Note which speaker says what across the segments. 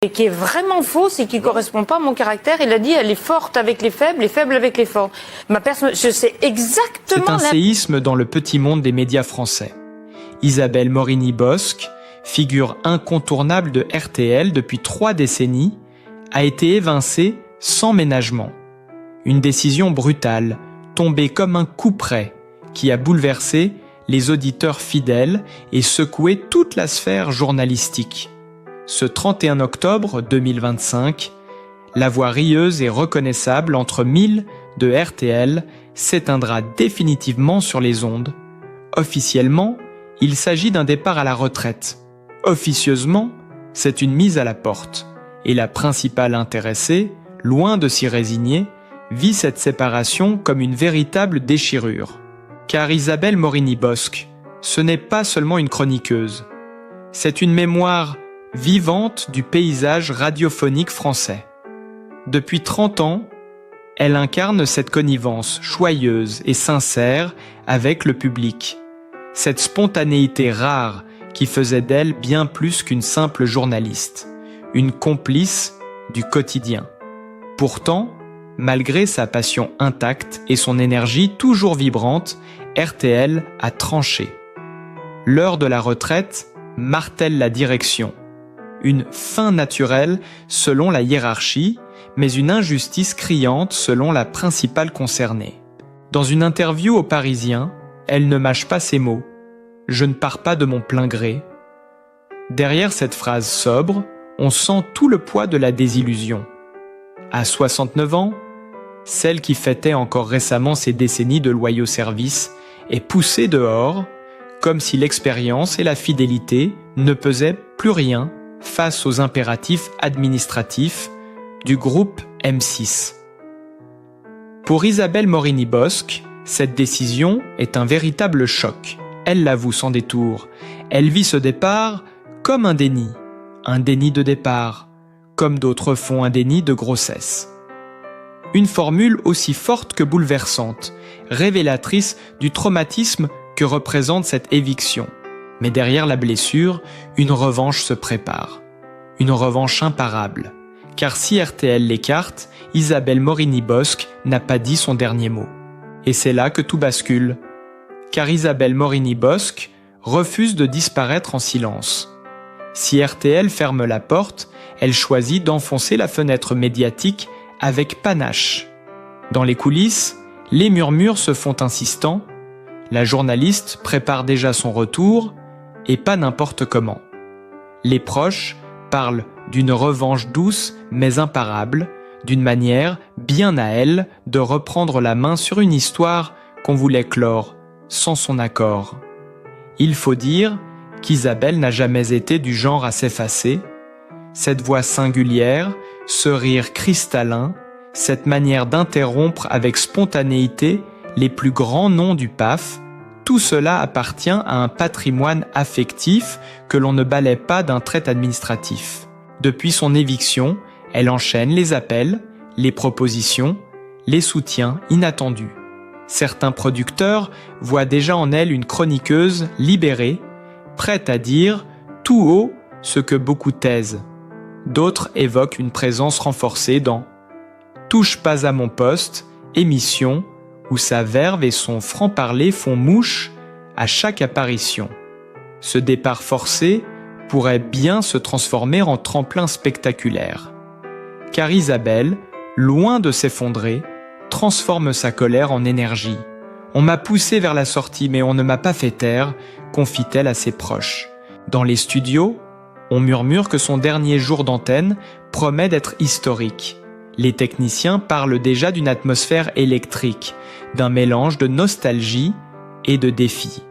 Speaker 1: Et qui est vraiment fausse et qui ne correspond pas à mon caractère. Il a dit elle est forte avec les faibles avec les forts. Ma personne, je sais exactement...
Speaker 2: C'est un séisme dans le petit monde des médias français. Isabelle Morini-Bosc, figure incontournable de RTL depuis 3 décennies, a été évincée sans ménagement. Une décision brutale, tombée comme un couperet, qui a bouleversé les auditeurs fidèles et secoué toute la sphère journalistique. Ce 31 octobre 2025, la voix rieuse et reconnaissable entre 1000 de RTL s'éteindra définitivement sur les ondes. Officiellement, il s'agit d'un départ à la retraite. Officieusement, c'est une mise à la porte. Et la principale intéressée, loin de s'y résigner, vit cette séparation comme une véritable déchirure. Car Isabelle Morini-Bosc, ce n'est pas seulement une chroniqueuse. C'est une mémoire vivante du paysage radiophonique français. Depuis 30 ans, elle incarne cette connivence joyeuse et sincère avec le public. Cette spontanéité rare qui faisait d'elle bien plus qu'une simple journaliste, une complice du quotidien. Pourtant, malgré sa passion intacte et son énergie toujours vibrante, RTL a tranché. L'heure de la retraite martèle la direction. Une fin naturelle selon la hiérarchie, mais une injustice criante selon la principale concernée. Dans une interview au Parisien, elle ne mâche pas ses mots. « Je ne pars pas de mon plein gré ». Derrière cette phrase sobre, on sent tout le poids de la désillusion. À 69 ans, celle qui fêtait encore récemment ses décennies de loyaux services est poussée dehors, comme si l'expérience et la fidélité ne pesaient plus rien face aux impératifs administratifs du groupe M6. Pour Isabelle Morini-Bosc, cette décision est un véritable choc. Elle l'avoue sans détour. Elle vit ce départ comme un déni de départ, comme d'autres font un déni de grossesse. Une formule aussi forte que bouleversante, révélatrice du traumatisme que représente cette éviction. Mais derrière la blessure, une revanche se prépare. Une revanche imparable. Car si RTL l'écarte, Isabelle Morini-Bosc n'a pas dit son dernier mot. Et c'est là que tout bascule. Car Isabelle Morini-Bosc refuse de disparaître en silence. Si RTL ferme la porte, elle choisit d'enfoncer la fenêtre médiatique avec panache. Dans les coulisses, les murmures se font insistants. La journaliste prépare déjà son retour, et pas n'importe comment. Les proches parlent d'une revanche douce mais imparable, d'une manière bien à elle de reprendre la main sur une histoire qu'on voulait clore, sans son accord. Il faut dire qu'Isabelle n'a jamais été du genre à s'effacer. Cette voix singulière, ce rire cristallin, cette manière d'interrompre avec spontanéité les plus grands noms du PAF, tout cela appartient à un patrimoine affectif que l'on ne balaie pas d'un trait administratif. Depuis son éviction, elle enchaîne les appels, les propositions, les soutiens inattendus. Certains producteurs voient déjà en elle une chroniqueuse libérée, prête à dire tout haut ce que beaucoup taisent. D'autres évoquent une présence renforcée dans « Touche pas à mon poste », émission où sa verve et son franc-parler font mouche à chaque apparition. Ce départ forcé pourrait bien se transformer en tremplin spectaculaire. Car Isabelle, loin de s'effondrer, transforme sa colère en énergie. « On m'a poussé vers la sortie, mais on ne m'a pas fait taire », confie-t-elle à ses proches. Dans les studios, on murmure que son dernier jour d'antenne promet d'être historique. Les techniciens parlent déjà d'une atmosphère électrique, d'un mélange de nostalgie et de défi.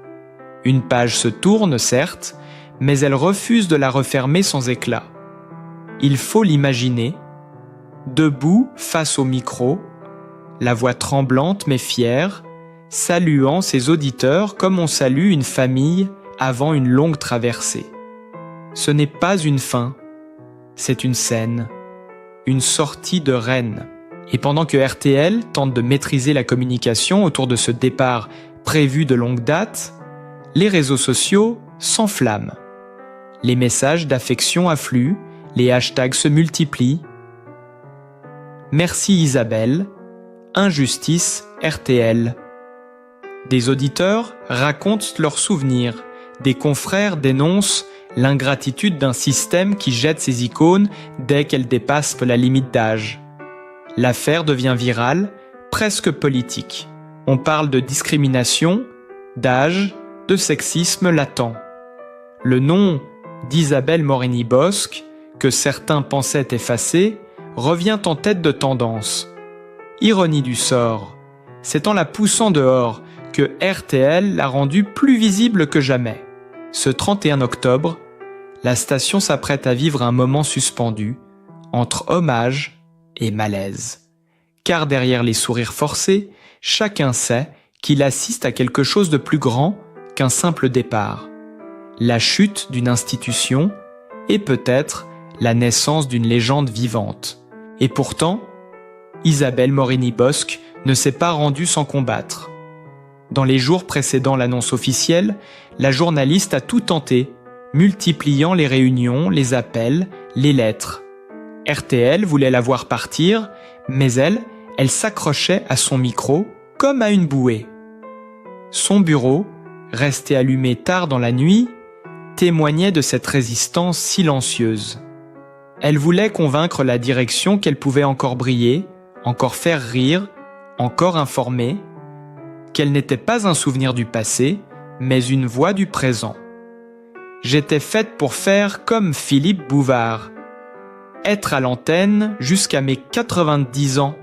Speaker 2: Une page se tourne, certes, mais elle refuse de la refermer sans éclat. Il faut l'imaginer, debout face au micro, la voix tremblante mais fière, saluant ses auditeurs comme on salue une famille avant une longue traversée. Ce n'est pas une fin, c'est une scène, une sortie de reine. Et pendant que RTL tente de maîtriser la communication autour de ce départ prévu de longue date, les réseaux sociaux s'enflamment. Les messages d'affection affluent, les hashtags se multiplient. Merci Isabelle, injustice RTL. Des auditeurs racontent leurs souvenirs, des confrères dénoncent l'ingratitude d'un système qui jette ses icônes dès qu'elles dépassent la limite d'âge. L'affaire devient virale, presque politique. On parle de discrimination, d'âge, de sexisme latent. Le nom d'Isabelle Morini-Bosc, que certains pensaient effacé, revient en tête de tendance. Ironie du sort, c'est en la poussant dehors que RTL l'a rendue plus visible que jamais. Ce 31 octobre, la station s'apprête à vivre un moment suspendu, entre hommage et malaise. Car derrière les sourires forcés, chacun sait qu'il assiste à quelque chose de plus grand qu'un simple départ. La chute d'une institution et peut-être la naissance d'une légende vivante. Et pourtant, Isabelle Morini-Bosc ne s'est pas rendue sans combattre. Dans les jours précédant l'annonce officielle, la journaliste a tout tenté, multipliant les réunions, les appels, les lettres. RTL voulait la voir partir, mais elle s'accrochait à son micro comme à une bouée. Son bureau, resté allumé tard dans la nuit, témoignait de cette résistance silencieuse. Elle voulait convaincre la direction qu'elle pouvait encore briller, encore faire rire, encore informer, qu'elle n'était pas un souvenir du passé, mais une voix du présent. J'étais faite pour faire comme Philippe Bouvard. Être à l'antenne jusqu'à mes 90 ans,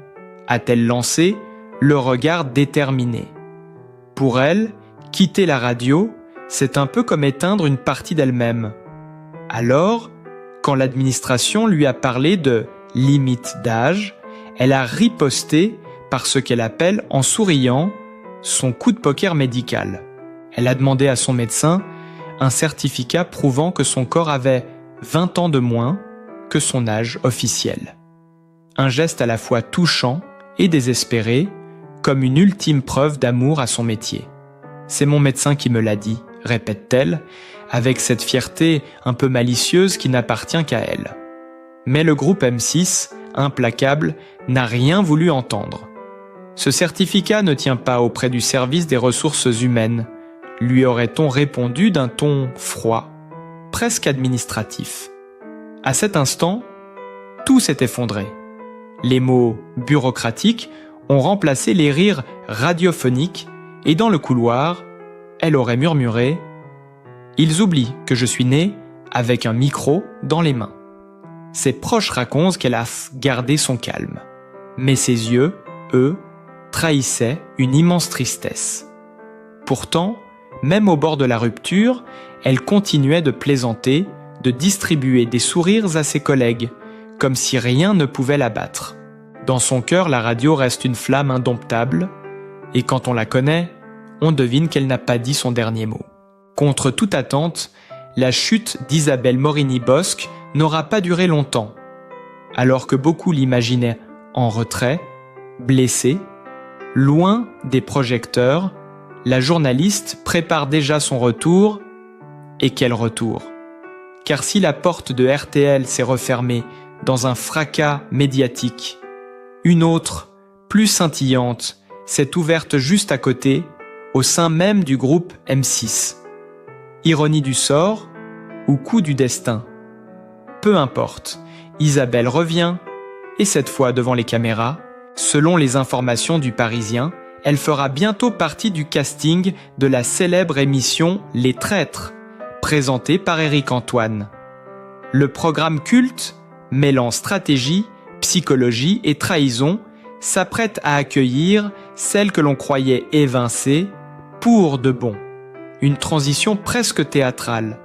Speaker 2: a-t-elle lancé, le regard déterminé. Pour elle, quitter la radio, c'est un peu comme éteindre une partie d'elle-même. Alors, quand l'administration lui a parlé de limite d'âge, elle a riposté par ce qu'elle appelle, en souriant, son coup de poker médical. Elle a demandé à son médecin un certificat prouvant que son corps avait 20 ans de moins que son âge officiel. Un geste à la fois touchant et désespéré, comme une ultime preuve d'amour à son métier. C'est mon médecin qui me l'a dit, répète-t-elle, avec cette fierté un peu malicieuse qui n'appartient qu'à elle. Mais le groupe M6, implacable, n'a rien voulu entendre. Ce certificat ne tient pas auprès du service des ressources humaines, lui aurait-on répondu d'un ton froid, presque administratif. À cet instant, tout s'est effondré. Les mots bureaucratiques ont remplacé les rires radiophoniques et dans le couloir, elle aurait murmuré « Ils oublient que je suis née avec un micro dans les mains ». Ses proches racontent qu'elle a gardé son calme. Mais ses yeux, eux, trahissaient une immense tristesse. Pourtant, même au bord de la rupture, elle continuait de plaisanter, de distribuer des sourires à ses collègues, comme si rien ne pouvait l'abattre. Dans son cœur, la radio reste une flamme indomptable, et quand on la connaît, on devine qu'elle n'a pas dit son dernier mot. Contre toute attente, la chute d'Isabelle Morini-Bosc n'aura pas duré longtemps. Alors que beaucoup l'imaginaient en retrait, blessée, loin des projecteurs, la journaliste prépare déjà son retour, et quel retour! Car si la porte de RTL s'est refermée dans un fracas médiatique, une autre, plus scintillante, s'est ouverte juste à côté, au sein même du groupe M6. Ironie du sort ou coup du destin? Peu importe, Isabelle revient, et cette fois devant les caméras, selon les informations du Parisien, elle fera bientôt partie du casting de la célèbre émission Les Traîtres, présentée par Éric Antoine. Le programme culte, mêlant stratégie, psychologie et trahison, s'apprête à accueillir celle que l'on croyait évincée pour de bon. Une transition presque théâtrale.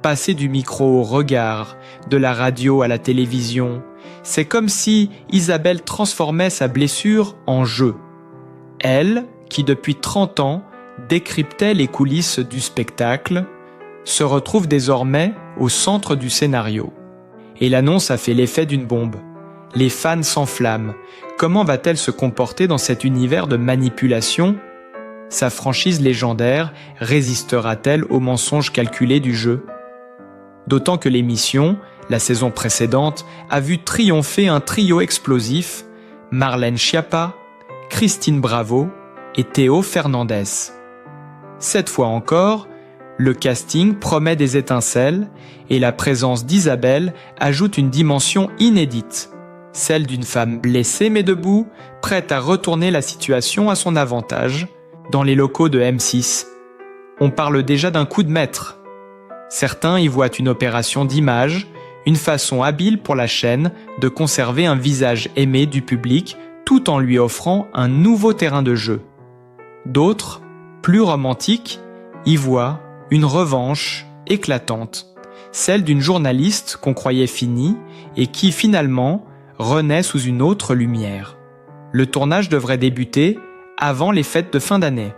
Speaker 2: Passer du micro au regard, de la radio à la télévision, c'est comme si Isabelle transformait sa blessure en jeu. Elle, qui depuis 30 ans décryptait les coulisses du spectacle, se retrouve désormais au centre du scénario. Et l'annonce a fait l'effet d'une bombe. Les fans s'enflamment. Comment va-t-elle se comporter dans cet univers de manipulation? Sa franchise légendaire résistera-t-elle aux mensonges calculés du jeu? D'autant que l'émission La saison précédente a vu triompher un trio explosif, Marlène Schiappa, Christine Bravo et Théo Fernandez. Cette fois encore, le casting promet des étincelles et la présence d'Isabelle ajoute une dimension inédite, celle d'une femme blessée mais debout, prête à retourner la situation à son avantage, dans les locaux de M6. On parle déjà d'un coup de maître. Certains y voient une opération d'image, une façon habile pour la chaîne de conserver un visage aimé du public tout en lui offrant un nouveau terrain de jeu. D'autres, plus romantiques, y voient une revanche éclatante, celle d'une journaliste qu'on croyait finie et qui finalement renaît sous une autre lumière. Le tournage devrait débuter avant les fêtes de fin d'année.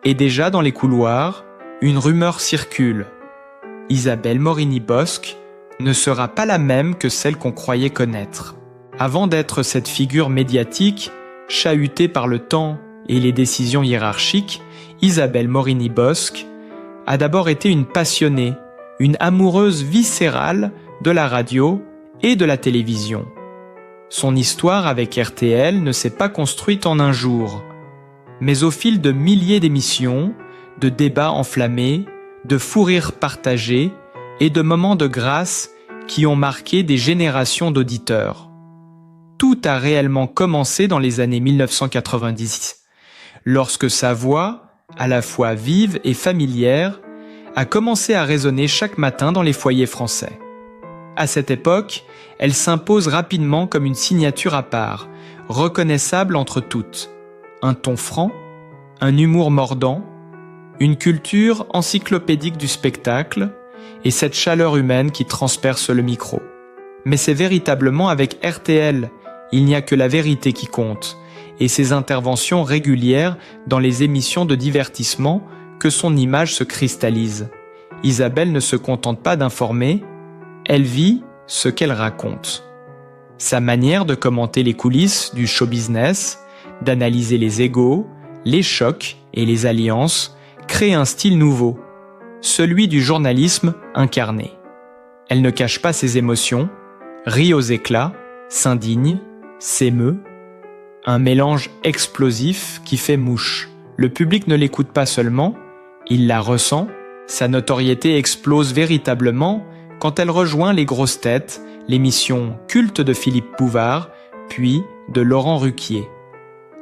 Speaker 2: Et déjà dans les couloirs, une rumeur circule. Isabelle Morini-Bosc ne sera pas la même que celle qu'on croyait connaître. Avant d'être cette figure médiatique, chahutée par le temps et les décisions hiérarchiques, Isabelle Morini-Bosc a d'abord été une passionnée, une amoureuse viscérale de la radio et de la télévision. Son histoire avec RTL ne s'est pas construite en un jour, mais au fil de milliers d'émissions, de débats enflammés, de fous rires partagés et de moments de grâce qui ont marqué des générations d'auditeurs. Tout a réellement commencé dans les années 1990, lorsque sa voix, à la fois vive et familière, a commencé à résonner chaque matin dans les foyers français. À cette époque, elle s'impose rapidement comme une signature à part, reconnaissable entre toutes. Un ton franc, un humour mordant, une culture encyclopédique du spectacle et cette chaleur humaine qui transperce le micro. Mais c'est véritablement avec RTL, il n'y a que la vérité qui compte, et ses interventions régulières dans les émissions de divertissement que son image se cristallise. Isabelle ne se contente pas d'informer, elle vit ce qu'elle raconte. Sa manière de commenter les coulisses du show business, d'analyser les égos, les chocs et les alliances, crée un style nouveau, celui du journalisme incarné. Elle ne cache pas ses émotions, rit aux éclats, s'indigne, s'émeut, un mélange explosif qui fait mouche. Le public ne l'écoute pas seulement, il la ressent, sa notoriété explose véritablement quand elle rejoint les grosses têtes, l'émission culte de Philippe Bouvard, puis de Laurent Ruquier.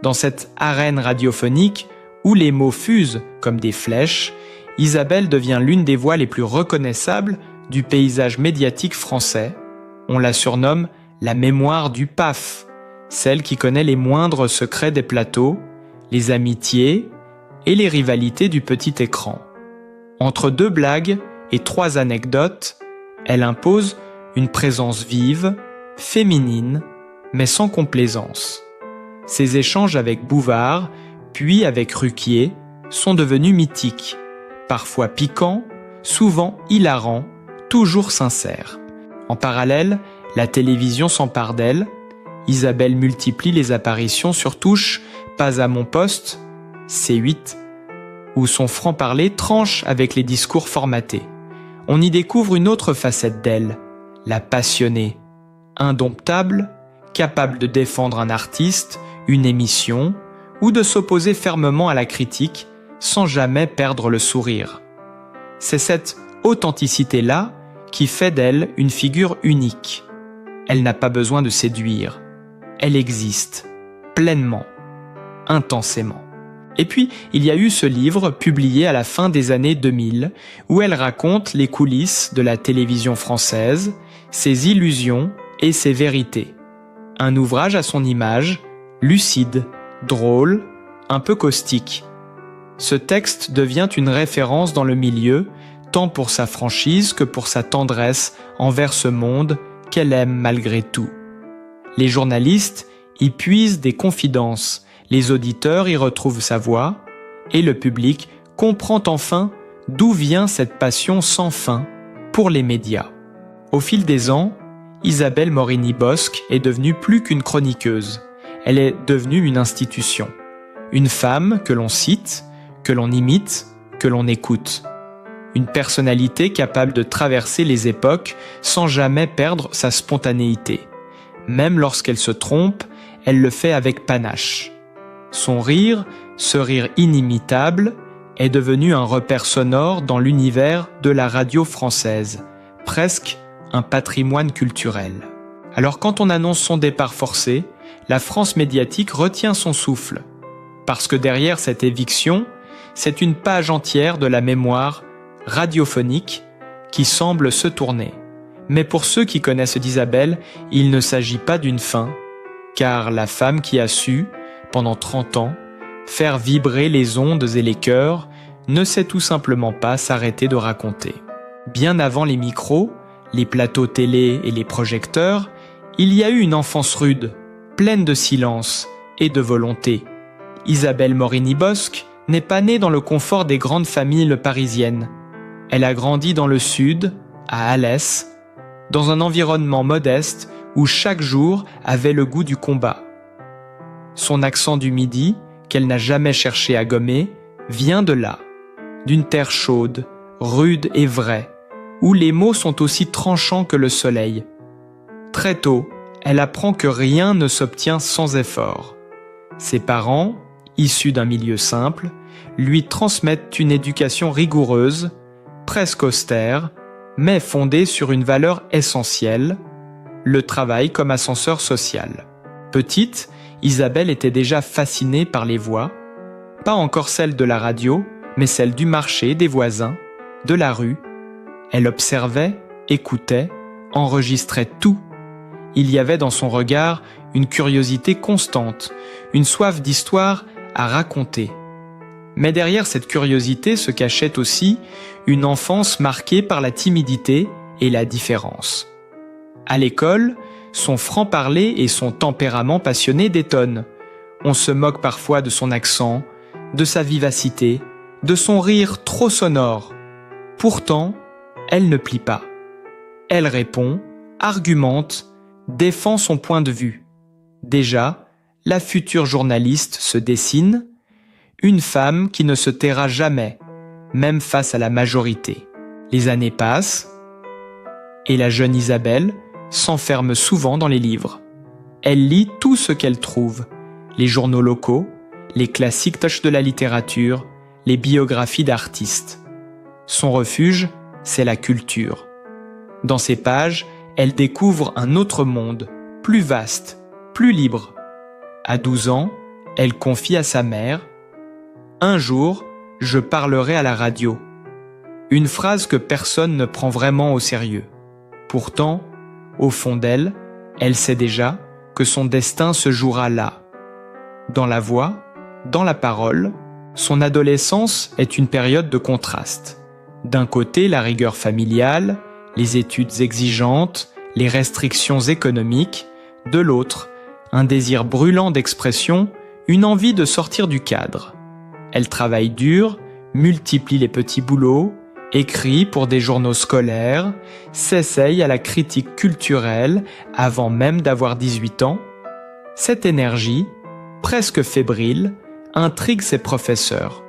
Speaker 2: Dans cette arène radiophonique où les mots fusent comme des flèches, Isabelle devient l'une des voix les plus reconnaissables du paysage médiatique français. On la surnomme la mémoire du PAF, celle qui connaît les moindres secrets des plateaux, les amitiés et les rivalités du petit écran. Entre 2 blagues et 3 anecdotes, elle impose une présence vive, féminine, mais sans complaisance. Ses échanges avec Bouvard, puis avec Ruquier, sont devenus mythiques, parfois piquants, souvent hilarants, toujours sincères. En parallèle, la télévision s'empare d'elle. Isabelle multiplie les apparitions sur Touche, Pas à mon poste, C8, où son franc-parler tranche avec les discours formatés. On y découvre une autre facette d'elle, la passionnée, indomptable, capable de défendre un artiste, une émission, ou de s'opposer fermement à la critique sans jamais perdre le sourire. C'est cette authenticité-là qui fait d'elle une figure unique. Elle n'a pas besoin de séduire. Elle existe, pleinement, intensément. Et puis, il y a eu ce livre publié à la fin des années 2000, où elle raconte les coulisses de la télévision française, ses illusions et ses vérités. Un ouvrage à son image, lucide, drôle, un peu caustique. Ce texte devient une référence dans le milieu, tant pour sa franchise que pour sa tendresse envers ce monde qu'elle aime malgré tout. Les journalistes y puisent des confidences, les auditeurs y retrouvent sa voix, et le public comprend enfin d'où vient cette passion sans fin pour les médias. Au fil des ans, Isabelle Morini-Bosc est devenue plus qu'une chroniqueuse. Elle est devenue une institution. Une femme que l'on cite, que l'on imite, que l'on écoute. une personnalité capable de traverser les époques sans jamais perdre sa spontanéité. Même lorsqu'elle se trompe, elle le fait avec panache. Son rire, ce rire inimitable, est devenu un repère sonore dans l'univers de la radio française, presque un patrimoine culturel. Alors quand on annonce son départ forcé, la France médiatique retient son souffle, parce que derrière cette éviction, c'est une page entière de la mémoire radiophonique qui semble se tourner. Mais pour ceux qui connaissent d'Isabelle, il ne s'agit pas d'une fin, car la femme qui a su, pendant 30 ans, faire vibrer les ondes et les cœurs, ne sait tout simplement pas s'arrêter de raconter. Bien avant les micros, les plateaux télé et les projecteurs, il y a eu une enfance rude, pleine de silence et de volonté. Isabelle Morini-Bosc n'est pas née dans le confort des grandes familles parisiennes. Elle a grandi dans le sud, à Alès, dans un environnement modeste où chaque jour avait le goût du combat. Son accent du Midi, qu'elle n'a jamais cherché à gommer, vient de là, d'une terre chaude, rude et vraie, où les mots sont aussi tranchants que le soleil. Très tôt, elle apprend que rien ne s'obtient sans effort. Ses parents, issus d'un milieu simple, lui transmettent une éducation rigoureuse, presque austère, mais fondée sur une valeur essentielle, le travail comme ascenseur social. Petite, Isabelle était déjà fascinée par les voix, pas encore celles de la radio, mais celles du marché, des voisins, de la rue. Elle observait, écoutait, enregistrait tout. Il y avait dans son regard une curiosité constante, une soif d'histoire à raconter. Mais derrière cette curiosité se cachait aussi une enfance marquée par la timidité et la différence. À l'école, son franc-parler et son tempérament passionné détonnent. On se moque parfois de son accent, de sa vivacité, de son rire trop sonore. Pourtant, elle ne plie pas. Elle répond, argumente, défend son point de vue. Déjà, la future journaliste se dessine, une femme qui ne se taira jamais, même face à la majorité. Les années passent, et la jeune Isabelle s'enferme souvent dans les livres. Elle lit tout ce qu'elle trouve, les journaux locaux, les classiques de la littérature, les biographies d'artistes. Son refuge, c'est la culture. Dans ces pages, elle découvre un autre monde, plus vaste, plus libre. À 12 ans, elle confie à sa mère « Un jour, je parlerai à la radio ». Une phrase que personne ne prend vraiment au sérieux. Pourtant, au fond d'elle, elle sait déjà que son destin se jouera là. Dans la voix, dans la parole, son adolescence est une période de contraste. D'un côté, la rigueur familiale, les études exigeantes, les restrictions économiques. De l'autre, un désir brûlant d'expression, une envie de sortir du cadre. Elle travaille dur, multiplie les petits boulots, écrit pour des journaux scolaires, s'essaye à la critique culturelle avant même d'avoir 18 ans. Cette énergie, presque fébrile, intrigue ses professeurs.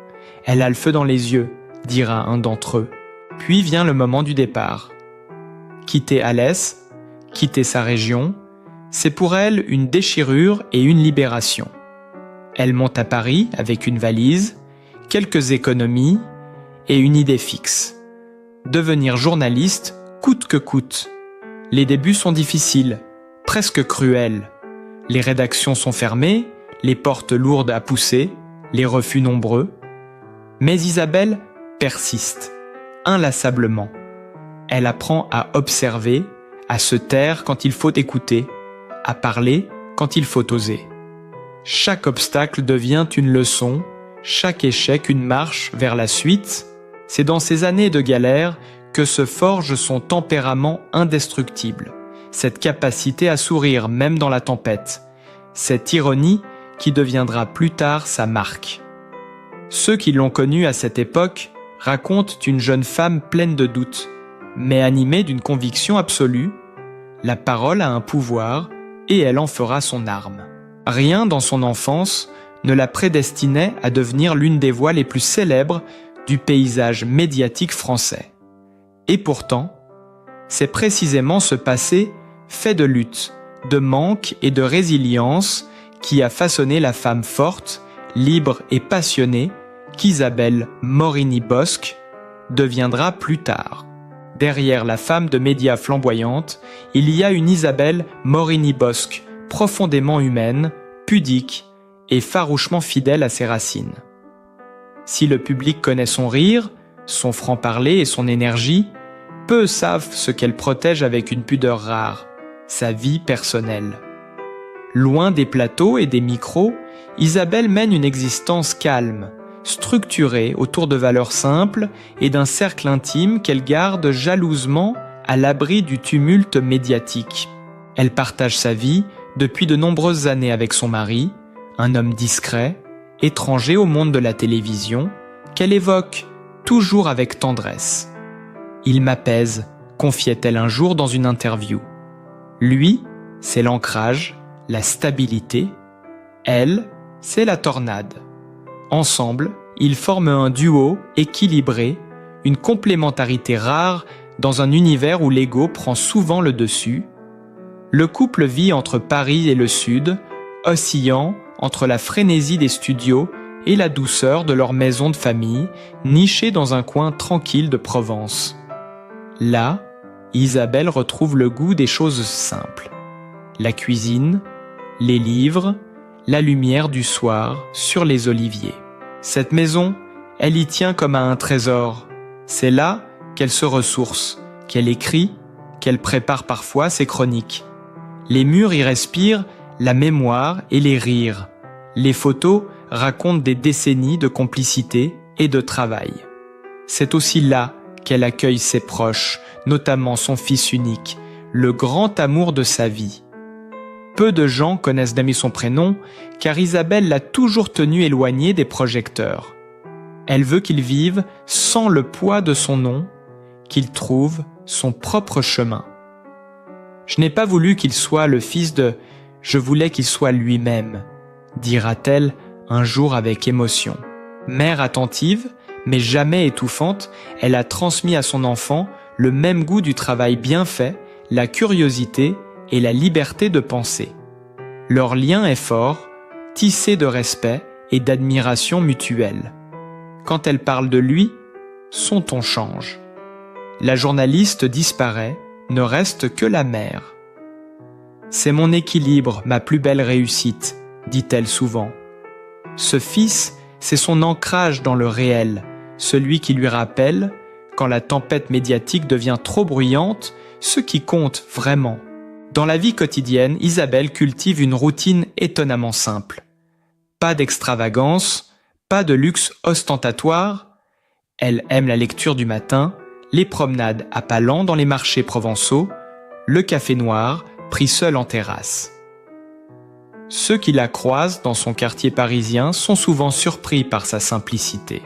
Speaker 2: Elle a le feu dans les yeux, dira un d'entre eux. Puis vient le moment du départ. Quitter Alès, quitter sa région, c'est pour elle une déchirure et une libération. Elle monte à Paris avec une valise, quelques économies et une idée fixe. Devenir journaliste coûte que coûte. Les débuts sont difficiles, presque cruels. Les rédactions sont fermées, les portes lourdes à pousser, les refus nombreux. Mais Isabelle persiste, inlassablement. Elle apprend à observer, à se taire quand il faut écouter, à parler quand il faut oser. Chaque obstacle devient une leçon, chaque échec une marche vers la suite. C'est dans ces années de galère que se forge son tempérament indestructible, cette capacité à sourire même dans la tempête, cette ironie qui deviendra plus tard sa marque. Ceux qui l'ont connue à cette époque racontent une jeune femme pleine de doutes, mais animée d'une conviction absolue. La parole a un pouvoir et elle en fera son arme. Rien dans son enfance ne la prédestinait à devenir l'une des voix les plus célèbres du paysage médiatique français. Et pourtant, c'est précisément ce passé fait de lutte, de manque et de résilience qui a façonné la femme forte, libre et passionnée qu'Isabelle Morini-Bosc deviendra plus tard. Derrière la femme de médias flamboyante, il y a une Isabelle Morini-Bosc profondément humaine, pudique et farouchement fidèle à ses racines. Si le public connaît son rire, son franc-parler et son énergie, peu savent ce qu'elle protège avec une pudeur rare, sa vie personnelle. Loin des plateaux et des micros, Isabelle mène une existence calme, structurée autour de valeurs simples et d'un cercle intime qu'elle garde jalousement à l'abri du tumulte médiatique. Elle partage sa vie depuis de nombreuses années avec son mari, un homme discret, étranger au monde de la télévision, qu'elle évoque toujours avec tendresse. « Il m'apaise », confiait-elle un jour dans une interview. Lui, c'est l'ancrage, la stabilité. Elle, c'est la tornade. Ensemble, ils forment un duo équilibré, une complémentarité rare dans un univers où l'ego prend souvent le dessus. Le couple vit entre Paris et le Sud, oscillant entre la frénésie des studios et la douceur de leur maison de famille, nichée dans un coin tranquille de Provence. Là, Isabelle retrouve le goût des choses simples. La cuisine, les livres, la lumière du soir sur les oliviers. Cette maison, elle y tient comme à un trésor. C'est là qu'elle se ressource, qu'elle écrit, qu'elle prépare parfois ses chroniques. Les murs y respirent la mémoire et les rires. Les photos racontent des décennies de complicité et de travail. C'est aussi là qu'elle accueille ses proches, notamment son fils unique, le grand amour de sa vie. Peu de gens connaissent d'Ami son prénom, car Isabelle l'a toujours tenu éloigné des projecteurs. Elle veut qu'il vive sans le poids de son nom, qu'il trouve son propre chemin. Je n'ai pas voulu qu'il soit le fils de « je voulais qu'il soit lui-même », dira-t-elle un jour avec émotion. Mère attentive, mais jamais étouffante, elle a transmis à son enfant le même goût du travail bien fait, la curiosité et la liberté de penser. Leur lien est fort, tissé de respect et d'admiration mutuelle. Quand elle parle de lui, son ton change. La journaliste disparaît, ne reste que la mère. « C'est mon équilibre, ma plus belle réussite », dit-elle souvent. Ce fils, c'est son ancrage dans le réel, celui qui lui rappelle, quand la tempête médiatique devient trop bruyante, ce qui compte vraiment. Dans la vie quotidienne, Isabelle cultive une routine étonnamment simple. Pas d'extravagance, pas de luxe ostentatoire. Elle aime la lecture du matin, les promenades à pas lents dans les marchés provençaux, le café noir pris seul en terrasse. Ceux qui la croisent dans son quartier parisien sont souvent surpris par sa simplicité.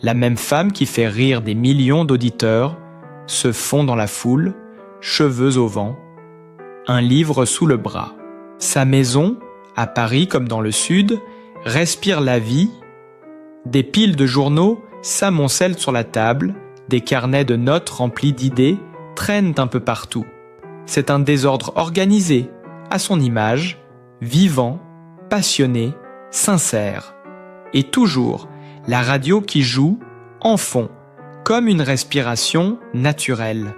Speaker 2: La même femme qui fait rire des millions d'auditeurs se fond dans la foule, cheveux au vent, un livre sous le bras. Sa maison, à Paris comme dans le Sud, respire la vie. Des piles de journaux s'amoncellent sur la table, des carnets de notes remplis d'idées traînent un peu partout. C'est un désordre organisé, à son image, vivant, passionné, sincère. Et toujours, la radio qui joue, en fond, comme une respiration naturelle.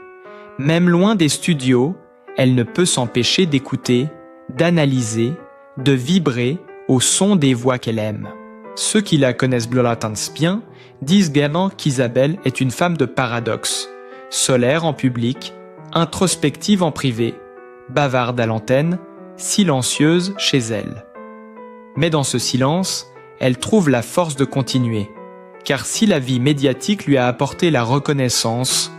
Speaker 2: Même loin des studios, elle ne peut s'empêcher d'écouter, d'analyser, de vibrer au son des voix qu'elle aime. Ceux qui la connaissent bien disent gaiement qu'Isabelle est une femme de paradoxe, solaire en public, introspective en privé, bavarde à l'antenne, silencieuse chez elle. Mais dans ce silence, elle trouve la force de continuer, car si la vie médiatique lui a apporté la reconnaissance,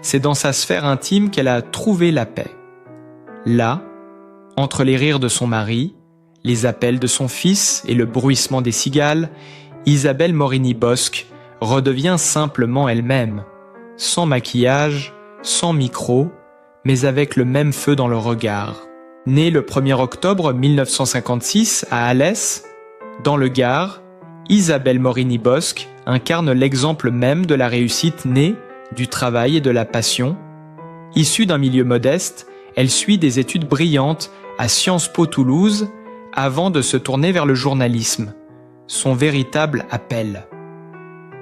Speaker 2: c'est dans sa sphère intime qu'elle a trouvé la paix. Là, entre les rires de son mari, les appels de son fils et le bruissement des cigales, Isabelle Morini-Bosc redevient simplement elle-même, sans maquillage, sans micro, mais avec le même feu dans le regard. Née le 1er octobre 1956 à Alès, dans le Gard, Isabelle Morini-Bosc incarne l'exemple même de la réussite née du travail et de la passion. Issue d'un milieu modeste, elle suit des études brillantes à Sciences Po Toulouse avant de se tourner vers le journalisme, son véritable appel.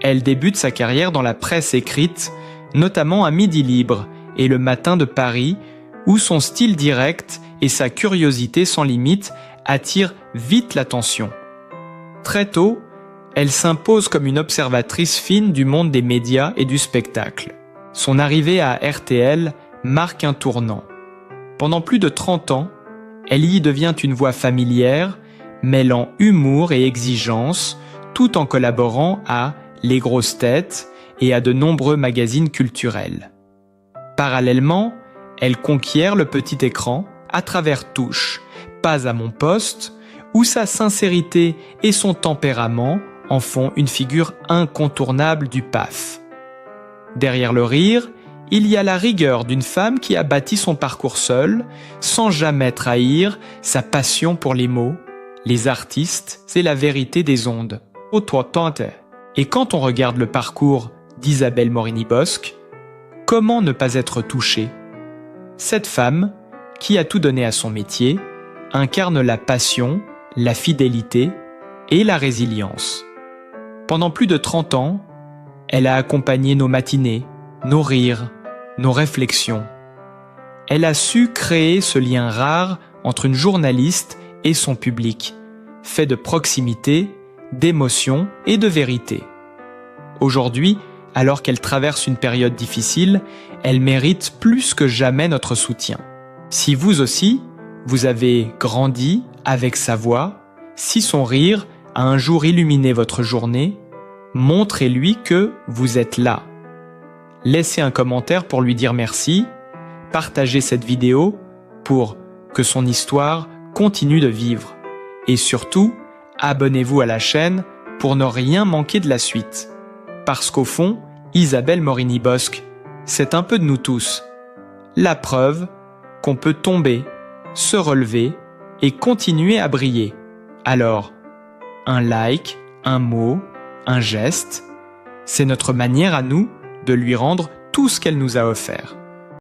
Speaker 2: Elle débute sa carrière dans la presse écrite, notamment à Midi Libre et Le Matin de Paris, où son style direct et sa curiosité sans limite attirent vite l'attention. Très tôt, elle s'impose comme une observatrice fine du monde des médias et du spectacle. Son arrivée à RTL marque un tournant. Pendant plus de 30 ans, elle y devient une voix familière, mêlant humour et exigence, tout en collaborant à Les Grosses Têtes et à de nombreux magazines culturels. Parallèlement, elle conquiert le petit écran à travers Touche, Pas à mon poste, où sa sincérité et son tempérament en font une figure incontournable du PAF. Derrière le rire, il y a la rigueur d'une femme qui a bâti son parcours seule, sans jamais trahir sa passion pour les mots, les artistes et la vérité des ondes. Et quand on regarde le parcours d'Isabelle Morini-Bosc, comment ne pas être touché? Cette femme, qui a tout donné à son métier, incarne la passion, la fidélité et la résilience. Pendant plus de 30 ans, elle a accompagné nos matinées, nos rires, nos réflexions. Elle a su créer ce lien rare entre une journaliste et son public, fait de proximité, d'émotion et de vérité. Aujourd'hui, alors qu'elle traverse une période difficile, elle mérite plus que jamais notre soutien. Si vous aussi, vous avez grandi avec sa voix, si son rire a un jour illuminé votre journée, montrez-lui que vous êtes là. Laissez un commentaire pour lui dire merci, partagez cette vidéo pour que son histoire continue de vivre. Et surtout, abonnez-vous à la chaîne pour ne rien manquer de la suite. Parce qu'au fond, Isabelle Morini-Bosc, c'est un peu de nous tous. La preuve qu'on peut tomber, se relever et continuer à briller. Alors, un like, un mot, un geste, c'est notre manière à nous de lui rendre tout ce qu'elle nous a offert.